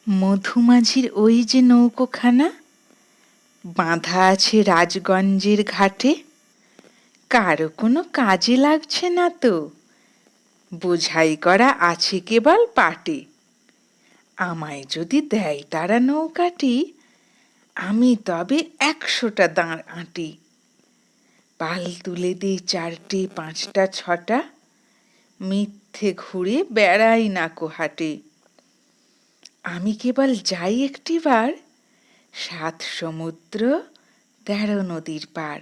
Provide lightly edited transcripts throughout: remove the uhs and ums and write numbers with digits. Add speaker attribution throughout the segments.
Speaker 1: মধুমাঝির ওই যে নৌকোখানা বাঁধা আছে রাজগঞ্জের ঘাটে, কারো কোনো কাজে লাগছে না তো, বোঝাই করা আছে কেবল পাটে। আমায় যদি দেয় তারা নৌকাটি, আমি তবে 100টা দাঁড় আঁটি। পাল তুলে দিই 4টে 5টা 6টা, মিথ্যে ঘুরে বেড়াই নাকো হাটে। আমি কেবল যাই একটিবার 7 সমুদ্র 13 নদীর পার।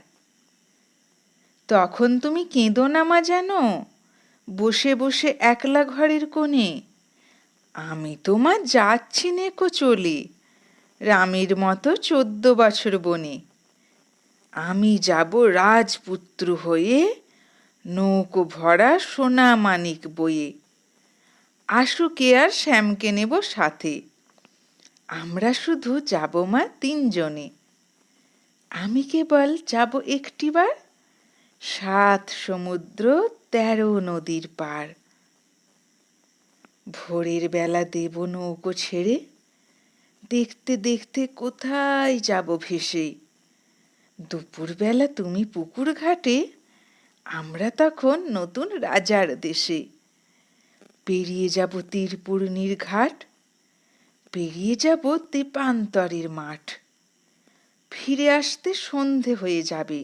Speaker 1: তখন তুমি কেঁদো না মা জানো, বসে বসে একলা ঘরের কোণে। আমি তোমার যাচ্ছি নেকো চলে, রামের মতো 14 বছর বনে। আমি যাব রাজপুত্র হয়ে, নৌকো ভরা সোনা মানিক বয়ে। আশুকে আর শ্যামকে নেব সাথে, আমরা শুধু যাব মা 3 জনে। আমি কেবল যাব একটিবার 7 সমুদ্র 13 নদীর পার। ভোরের বেলা দেব নৌকো ছেড়ে, দেখতে দেখতে কোথায় যাব ভেসে। দুপুরবেলা তুমি পুকুর ঘাটে, আমরা তখন নতুন রাজার দেশে। পেরিয়ে যাব তীরপূর্ণির ঘাট, পেরিয়ে যাব তেপান্তরের মাঠ। ফিরে আসতে সন্ধে হয়ে যাবে,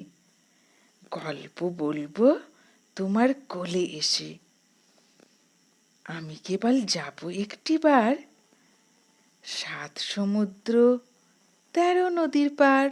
Speaker 1: গল্প বলবো তোমার কোলে এসে। আমি কেবল যাব একটিবার 7 সমুদ্র 13 নদীর পার।